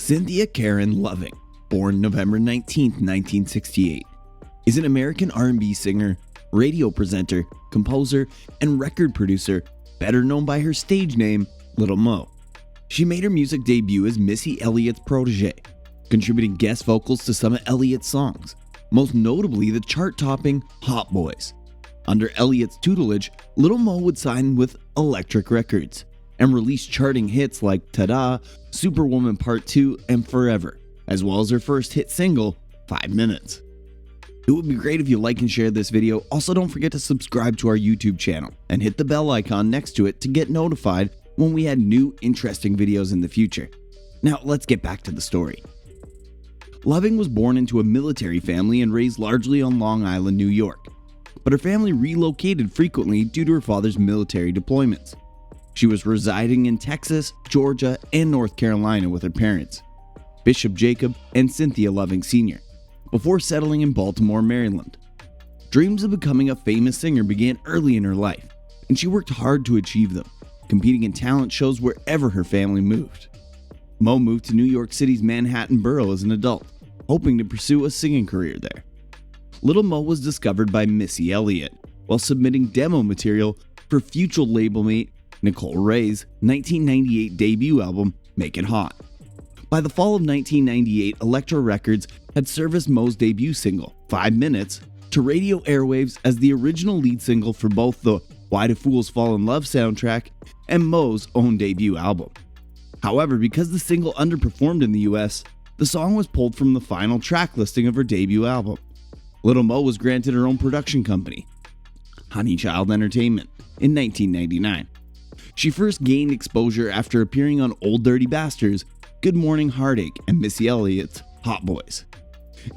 Cynthia Karen Loving, born November 19, 1968, is an American R&B singer, radio presenter, composer, and record producer, better known by her stage name, Lil Mo. She made her music debut as Missy Elliott's protégée, contributing guest vocals to some of Elliott's songs, most notably the chart-topping Hot Boys. Under Elliott's tutelage, Lil Mo would sign with Elektra Records and release charting hits like Ta-Da, Superwoman Part 2, and Forever, as well as her first hit single, 5 Minutes. It would be great if you like and share this video. Also, don't forget to subscribe to our YouTube channel and hit the bell icon next to it to get notified when we add new interesting videos in the future. Now, let's get back to the story. Loving was born into a military family and raised largely on Long Island, New York, but her family relocated frequently due to her father's military deployments. She was residing in Texas, Georgia, and North Carolina with her parents, Bishop Jacob and Cynthia Loving Sr., before settling in Baltimore, Maryland. Dreams of becoming a famous singer began early in her life, and she worked hard to achieve them, competing in talent shows wherever her family moved. Mo moved to New York City's Manhattan borough as an adult, hoping to pursue a singing career there. Lil Mo was discovered by Missy Elliott while submitting demo material for future label mate Nicole Wray's 1998 debut album, Make It Hot. By the fall of 1998, Elektra Records had serviced Mo's debut single, 5 Minutes, to radio airwaves as the original lead single for both the Why Do Fools Fall in Love soundtrack and Mo's own debut album. However, because the single underperformed in the US, the song was pulled from the final track listing of her debut album. Lil Mo was granted her own production company, Honey Child Entertainment, in 1999. She first gained exposure after appearing on Old Dirty Bastards, Good Morning Heartache, and Missy Elliott's Hot Boys.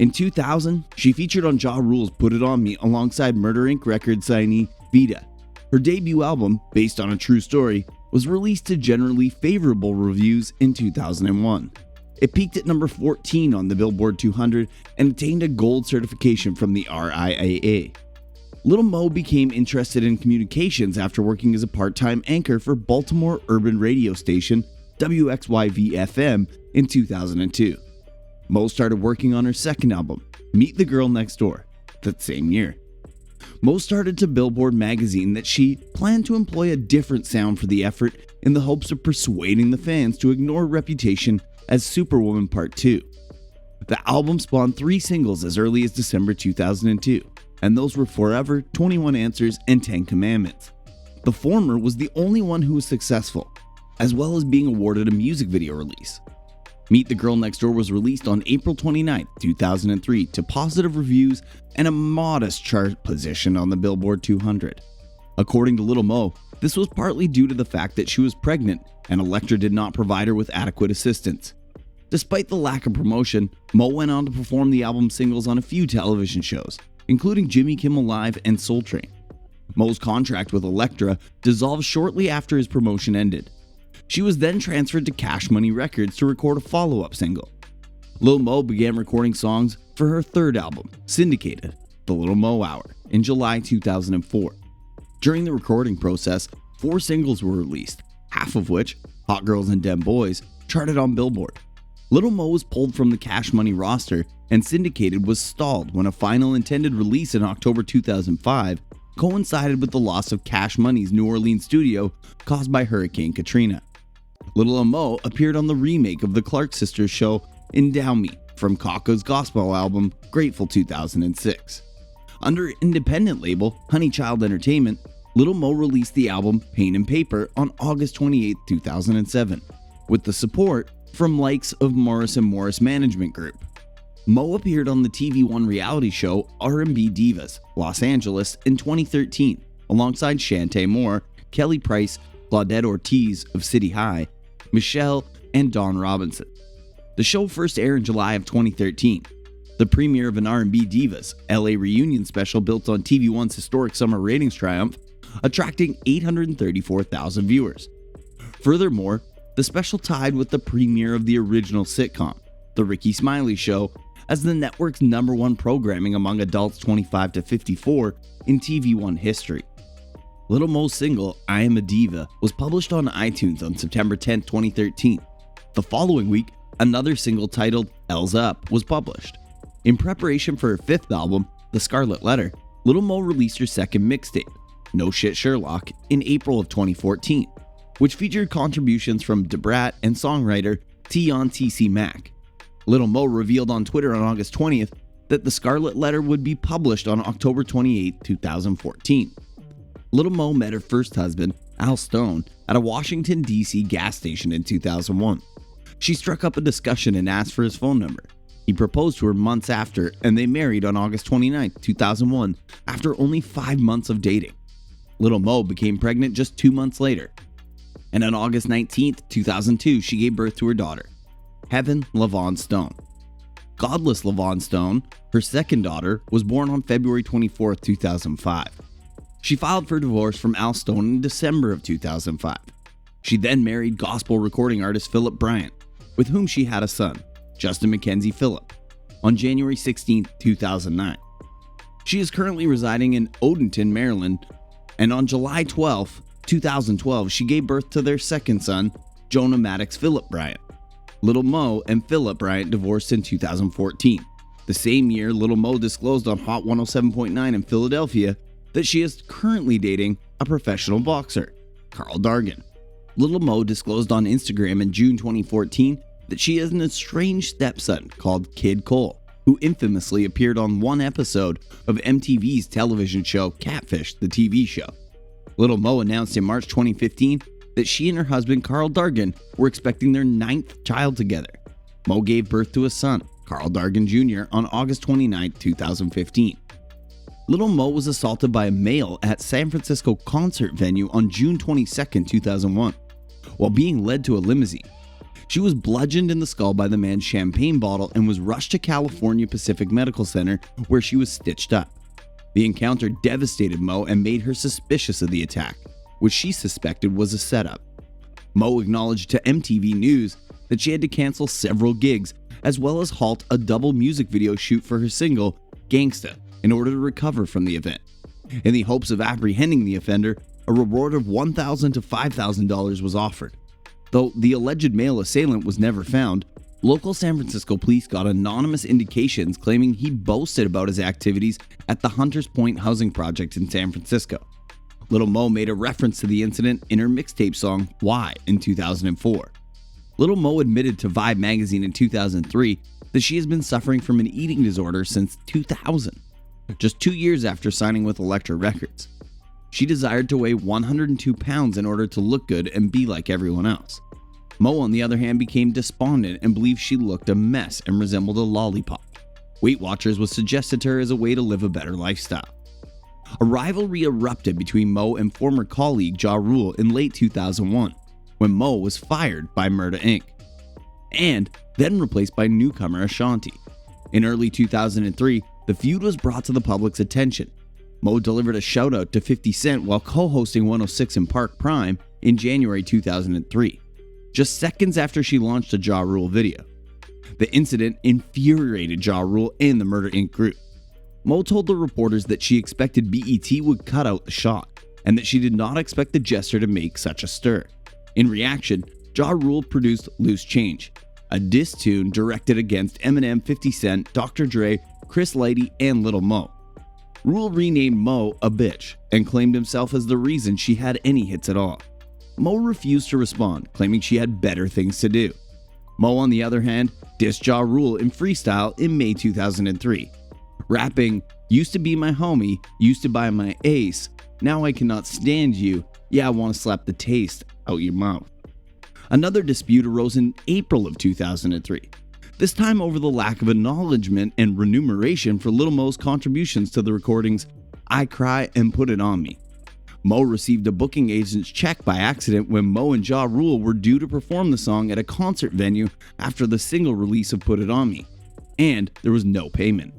In 2000, she featured on Ja Rule's Put It On Me alongside Murder Inc. record signee Vita. Her debut album, based on a true story, was released to generally favorable reviews in 2001. It peaked at number 14 on the Billboard 200 and attained a gold certification from the RIAA. Lil Mo became interested in communications after working as a part-time anchor for Baltimore urban radio station WXYV-FM in 2002. Mo started working on her second album, Meet the Girl Next Door, that same year. Mo started to Billboard magazine that she planned to employ a different sound for the effort in the hopes of persuading the fans to ignore her reputation as Superwoman Part 2. The album spawned 3 singles as early as December 2002, and those were Forever, 21 Answers, and 10 Commandments. The former was the only one who was successful, as well as being awarded a music video release. Meet the Girl Next Door was released on April 29, 2003 to positive reviews and a modest chart position on the Billboard 200. According to Lil Mo, this was partly due to the fact that she was pregnant and Elektra did not provide her with adequate assistance. Despite the lack of promotion, Mo went on to perform the album's singles on a few television shows, including Jimmy Kimmel Live and Soul Train. Mo's contract with Elektra dissolved shortly after his promotion ended. She was then transferred to Cash Money Records to record a follow-up single. Lil Mo began recording songs for her third album, Syndicated, The Lil Mo Hour, in July 2004. During the recording process, 4 singles were released, half of which, Hot Girls and Dem Boys, charted on Billboard. Lil Mo was pulled from the Cash Money roster, and Syndicated was stalled when a final intended release in October 2005 coincided with the loss of Cash Money's New Orleans studio caused by Hurricane Katrina. Lil Mo appeared on the remake of the Clark Sisters show Endow Me from Kaka's gospel album Grateful 2006. Under her independent label Honey Child Entertainment, Lil Mo released the album Pain and Paper on August 28, 2007, with the support from likes of Morris & Morris Management Group. Mo appeared on the TV One reality show R&B Divas, Los Angeles in 2013, alongside Shantae Moore, Kelly Price, Claudette Ortiz of City High, Michelle, and Dawn Robinson. The show first aired in July of 2013. The premiere of an R&B Divas LA reunion special built on TV One's historic summer ratings triumph, attracting 834,000 viewers. Furthermore, the special tied with the premiere of the original sitcom, The Ricky Smiley Show, as the network's #1 programming among adults 25 to 54 in TV One history. Lil Mo's single, I Am a Diva, was published on iTunes on September 10, 2013. The following week, Another single titled L's Up was published. In preparation for her fifth album, The Scarlet Letter, Lil Mo released her second mixtape, No Shit Sherlock, in April of 2014, which featured contributions from Da Brat and songwriter Tion TC Mac. Lil Mo revealed on Twitter on August 20th that The Scarlet Letter would be published on October 28, 2014. Lil Mo met her first husband, Al Stone, at a Washington, D.C. gas station in 2001. She struck up a discussion and asked for his phone number. He proposed to her months after, and they married on August 29, 2001, after only 5 months of dating. Lil Mo became pregnant just 2 months later. And on August 19, 2002, she gave birth to her daughter, Heaven Lavon Stone. Godless Lavon Stone, her second daughter, was born on February 24, 2005. She filed for divorce from Al Stone in December of 2005. She then married gospel recording artist Philip Bryant, with whom she had a son, Justin Mackenzie Phillip, on January 16, 2009. She is currently residing in Odenton, Maryland, and on July 12, 2012, she gave birth to their second son, Jonah Maddox Phillip Bryant. Lil Mo and Phillip Bryant divorced in 2014. The same year, Lil Mo disclosed on Hot 107.9 in Philadelphia that she is currently dating a professional boxer, Carl Dargan. Lil Mo disclosed on Instagram in June 2014 that she has an estranged stepson called Kid Cole, who infamously appeared on one episode of MTV's television show Catfish, the TV show. Lil Mo announced in March 2015 that she and her husband Carl Dargan were expecting their 9th child together. Mo gave birth to a son, Carl Dargan Jr., on August 29, 2015. Lil Mo was assaulted by a male at San Francisco concert venue on June 22, 2001, while being led to a limousine. She was bludgeoned in the skull by the man's champagne bottle and was rushed to California Pacific Medical Center, where she was stitched up. The encounter devastated Mo and made her suspicious of the attack, which she suspected was a setup. Mo acknowledged to MTV News that she had to cancel several gigs, as well as halt a double music video shoot for her single, Gangsta, in order to recover from the event. In the hopes of apprehending the offender, a reward of $1,000 to $5,000 was offered. Though the alleged male assailant was never found, local San Francisco police got anonymous indications claiming he boasted about his activities at the Hunters Point housing project in San Francisco. Lil Mo made a reference to the incident in her mixtape song Why in 2004. Lil Mo admitted to Vibe magazine in 2003 that she has been suffering from an eating disorder since 2000, just 2 years after signing with Elektra Records. She desired to weigh 102 pounds in order to look good and be like everyone else. Mo, on the other hand, became despondent and believed she looked a mess and resembled a lollipop. Weight Watchers was suggested to her as a way to live a better lifestyle. A rivalry erupted between Mo and former colleague Ja Rule in late 2001, when Mo was fired by Murda Inc., and then replaced by newcomer Ashanti. In early 2003, the feud was brought to the public's attention. Mo delivered a shout-out to 50 Cent while co-hosting 106 in Park Prime in January 2003, just seconds after she launched a Ja Rule video. The incident infuriated Ja Rule and the Murda Inc. group. Mo told the reporters that she expected BET would cut out the shot, and that she did not expect the gesture to make such a stir. In reaction, Ja Rule produced Loose Change, a diss tune directed against Eminem, 50 Cent, Dr. Dre, Chris Lighty, and Lil Mo. Rule renamed Mo a bitch and claimed himself as the reason she had any hits at all. Mo refused to respond, claiming she had better things to do. Mo, on the other hand, dissed Ja Rule in freestyle in May 2003, rapping, "Used to be my homie, used to buy my ace, now I cannot stand you, yeah I wanna slap the taste out your mouth." Another dispute arose in April of 2003, this time over the lack of acknowledgement and remuneration for Lil Mo's contributions to the recordings I Cry and Put It On Me. Mo received a booking agent's check by accident when Mo and Ja Rule were due to perform the song at a concert venue after the single release of Put It On Me, and there was no payment.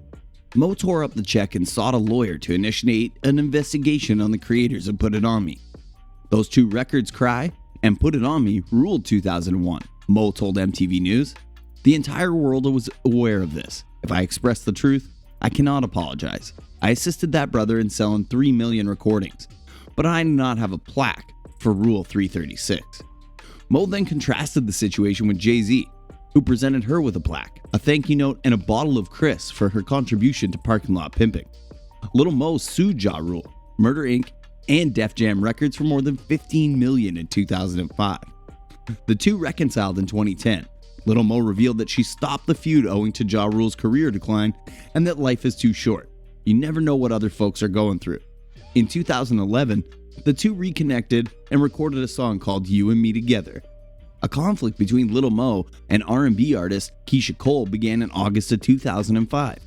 Mo tore up the check and sought a lawyer to initiate an investigation on the creators of Put It On Me. Those two records, Cry and Put It On Me, ruled 2001, Mo told MTV News. The entire world was aware of this. If I express the truth, I cannot apologize. I assisted that brother in selling 3 million recordings, but I do not have a plaque for Rule 336. Mo then contrasted the situation with Jay-Z. who presented her with a plaque, a thank you note, and a bottle of Chris for her contribution to parking lot pimping. Lil Mo sued Ja Rule, Murder Inc., and Def Jam Records for more than $15 million in 2005. The two reconciled in 2010. Lil Mo revealed that she stopped the feud owing to Ja Rule's career decline and that life is too short. You never know what other folks are going through. In 2011, the two reconnected and recorded a song called You and Me Together. A conflict between Lil Mo and R&B artist Keyshia Cole began in August of 2005,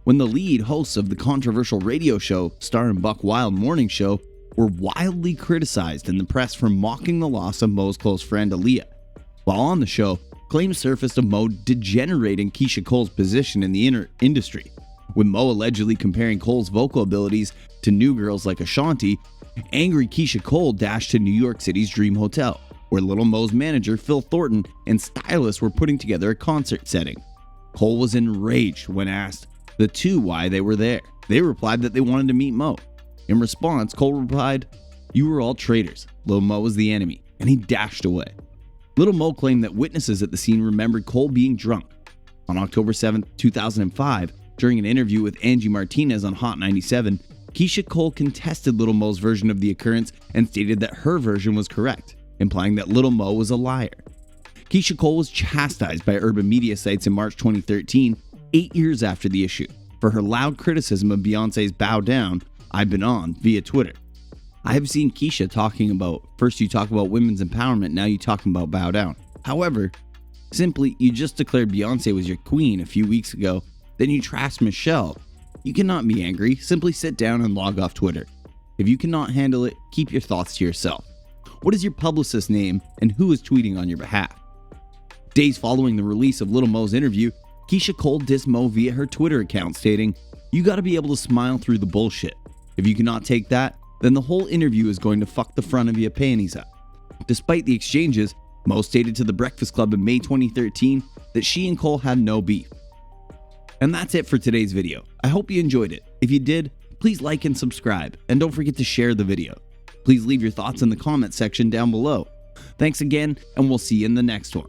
when the lead hosts of the controversial radio show starring Buck Wild Morning Show were wildly criticized in the press for mocking the loss of Mo's close friend Aaliyah. While on the show, claims surfaced of Mo degenerating Keyshia Cole's position in the industry, with Mo allegedly comparing Cole's vocal abilities to new girls like Ashanti. Angry Keyshia Cole dashed to New York City's Dream Hotel, where Lil Mo's manager Phil Thornton and stylist were putting together a concert setting. Cole was enraged when asked the two why they were there. They replied that they wanted to meet Mo. In response, Cole replied, "You were all traitors. Lil Mo was the enemy," and he dashed away. Lil Mo claimed that witnesses at the scene remembered Cole being drunk. On October 7, 2005, during an interview with Angie Martinez on Hot 97, Keyshia Cole contested Lil Mo's version of the occurrence and stated that her version was correct, implying that Lil Mo was a liar. Keyshia Cole was chastised by urban media sites in March 2013, 8 years after the issue, for her loud criticism of Beyoncé's Bow Down, I've Been On, via Twitter. I have seen Keyshia talking about, first you talk about women's empowerment, now you talking about Bow Down. However, simply, you just declared Beyoncé was your queen a few weeks ago, then you trashed Michelle. You cannot be angry, simply sit down and log off Twitter. If you cannot handle it, keep your thoughts to yourself. What is your publicist's name and who is tweeting on your behalf? Days following the release of Lil Mo's interview, Keyshia Cole dissed Mo via her Twitter account stating, "You gotta be able to smile through the bullshit. If you cannot take that, then the whole interview is going to fuck the front of your panties up." Despite the exchanges, Mo stated to The Breakfast Club in May 2013 that she and Cole had no beef. And that's it for today's video. I hope you enjoyed it. If you did, please like and subscribe, and don't forget to share the video. Please leave your thoughts in the comment section down below. Thanks again, and we'll see you in the next one.